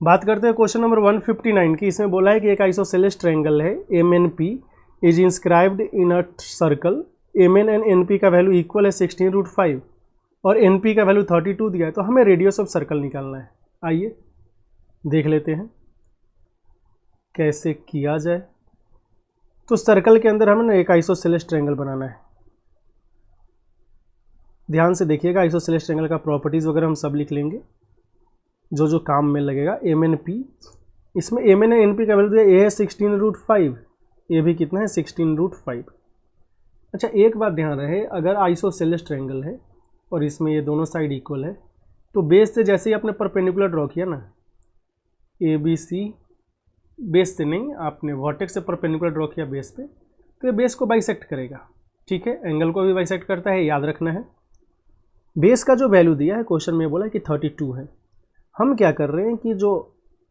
बात करते हैं क्वेश्चन नंबर 159 की। इसमें बोला है कि एक आइसोसेलेस ट्रायंगल है MNP is inscribed in a circle, MN and NP का वैल्यू इक्वल है 16√5 और NP का वैल्यू 32 दिया है। तो हमें रेडियस ऑफ सर्कल निकालना है। आइए देख लेते हैं कैसे किया जाए। तो सर्कल के अंदर हमें ना एक आइसोसेलेस ट्रायंगल बनाना है। ध्यान से देखिएगा, आइसोसेलेस ट्रायंगल का प्रॉपर्टीज वगैरह हम सब लिख लेंगे जो जो काम में लगेगा। MNP, इसमें MN एंड NP का वैल्यू दिया, A है 16√5, ये भी कितना है 16√5। अच्छा एक बात ध्यान रहे, अगर आइसोसेलेस ट्रायंगल है और इसमें ये दोनों साइड इक्वल है तो बेस से जैसे ही आपने परपेंडिकुलर ड्रॉ किया ना, ABC बेस से नहीं, आपने वर्टेक्स से परपेंडिकुलर ड्रॉ किया बेस पे, तो ये बेस को बाइसेक्ट करेगा। ठीक है, एंगल को भी बाइसेक्ट करता है, याद रखना है। बेस का जो वैल्यू दिया है क्वेश्चन में बोला है कि 32 है। हम क्या कर रहे हैं कि जो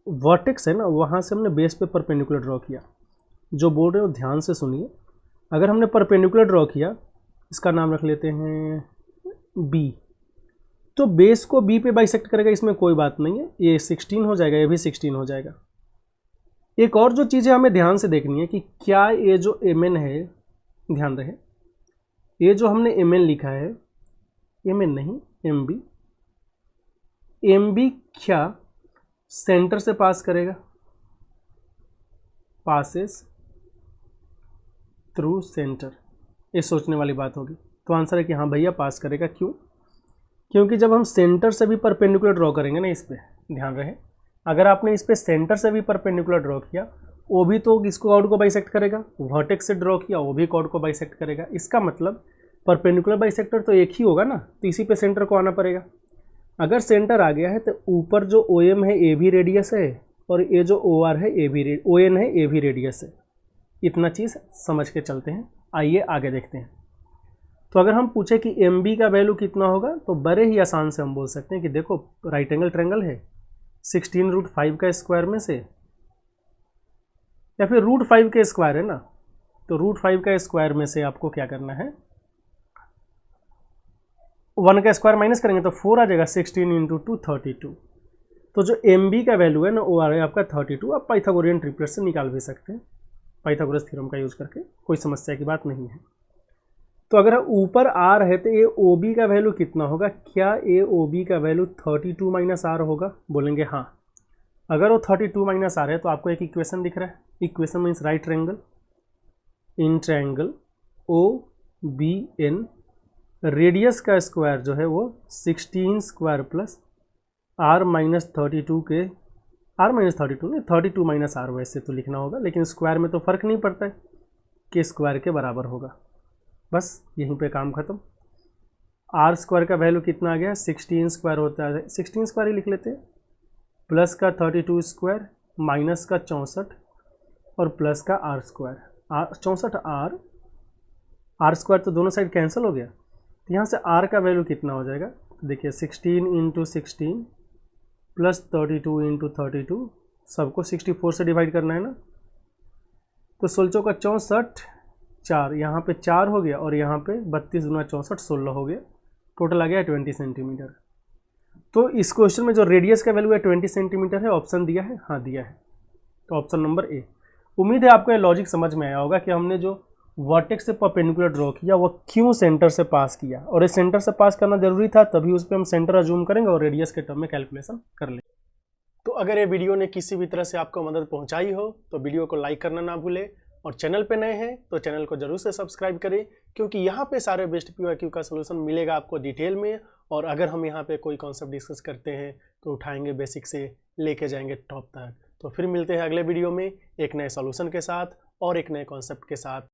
वर्टेक्स है ना वहाँ से हमने बेस पे परपेंडिकुलर ड्रॉ किया। जो बोल रहे हो ध्यान से सुनिए। अगर हमने परपेंडिकुलर ड्रॉ किया, इसका नाम रख लेते हैं B, तो बेस को B पे बाइसेक्ट करेगा, इसमें कोई बात नहीं है। ये 16 हो जाएगा, ये भी 16 हो जाएगा। एक और जो चीज़ें हमें ध्यान से देखनी है कि क्या ये जो MN है, ध्यान रहे, ये जो हमने MN लिखा है, MN नहीं MB क्या सेंटर से पास करेगा? Passes through centre. ये सोचने वाली बात होगी। तो आंसर है कि हाँ भैया पास करेगा। क्यों? क्योंकि जब हम सेंटर से भी परपेंडिकुलर ड्रॉ करेंगे ना इस पे, ध्यान रहे, अगर आपने इस पे सेंटर से भी परपेंडिकुलर ड्रॉ किया, वो भी तो किसको कॉर्ड को बाइसेक्ट करेगा। वर्टेक्स से ड्रॉ किया, वो भी कॉर्ड को बाइसेक्ट करेगा। इसका मतलब परपेंडिकुलर बाइसेक्टर तो एक ही होगा ना, तो इसी पे सेंटर को आना पड़ेगा। अगर सेंटर आ गया है तो ऊपर जो OM है AB रेडियस है और ये जो OR है ON है AB रेडियस है। इतना चीज़ समझ के चलते हैं। आइए आगे देखते हैं। तो अगर हम पूछे कि MB का वैल्यू कितना होगा, तो बड़े ही आसान से हम बोल सकते हैं कि देखो राइट एंगल ट्रायंगल है, 16√5 का स्क्वायर में से, या फिर √5 के स्क्वायर है ना, तो √5 का स्क्वायर में से आपको क्या करना है, 1 का स्क्वायर माइनस करेंगे तो 4 आ जाएगा। 16 × 2 32। तो जो MB का वैल्यू है ना वो आ रहा है आपका 32। आप पाइथागोरियन ट्रिपलेट से निकाल भी सकते हैं, पाइथागोरस थ्योरम का यूज करके, कोई समस्या की बात नहीं है। तो अगर ऊपर R है तो ये OB का वैल्यू कितना होगा? क्या ये OB का वैल्यू 32 - R होगा? बोलेंगे हाँ। अगर वो 32 - R है तो आपको एक इक्वेशन दिख रहा है। Equation means right triangle. In triangle OBN radius का स्क्वायर जो है वो 16 स्क्वायर प्लस R - 32 के R - 32 नहीं, 32 - R वैसे तो लिखना होगा, लेकिन स्क्वायर में तो फर्क नहीं पड़ता है, कि स्क्वायर के बराबर होगा। बस यहीं पे काम खत्म। R स्क्वायर का वैल्यू कितना आ गया? 16 स्क्वायर होता है, 16 स्क्वायर ही लिख लेते हैं, प्लस का 32 स्क्वायर माइनस का 64 और प्लस का R स्क्वायर। 64 R स्क्वायर तो दोनों साइड कैंसिल हो गया। तो यहाँ से R का वैल्यू कितना हो जाएगा? देखिए 16 × 16 प्लस 32 × 32, सबको 64 से डिवाइड करना है ना, तो 16 का 64, 4 यहाँ पे 4 हो गया और यहाँ पे 32 × 64 16 हो गया। टोटल आ गया 20 सेंटीमीटर। तो इस क्वेश्चन में जो रेडियस का वैल्यू है 20 सेंटीमीटर है। ऑप्शन दिया है? हाँ दिया है, तो ऑप्शन नंबर A। उम्मीद है आपको ये लॉजिक समझ में आया होगा कि हमने जो वर्टेक्स से परपेंडिकुलर ड्रॉ किया वो क्यों सेंटर से पास किया, और इस सेंटर से पास करना जरूरी था, तभी उस पर हम सेंटर अज्यूम करेंगे और रेडियस के टर्म में कैलकुलेशन कर लेंगे। तो अगर ये वीडियो ने किसी भी तरह से आपको मदद पहुंचाई हो तो वीडियो को लाइक करना ना भूलें, और चैनल पे नए हैं तो चैनल को जरूर से सब्सक्राइब करें, क्योंकि यहाँ पे सारे बेस्ट PYQ का सोल्यूशन मिलेगा आपको डिटेल में। और अगर हम यहाँ पे कोई कॉन्सेप्ट डिस्कस करते हैं तो उठाएंगे बेसिक से लेके जाएंगे टॉप तक। तो फिर मिलते हैं अगले वीडियो में एक नए सॉल्यूशन के साथ और एक नए कॉन्सेप्ट के साथ।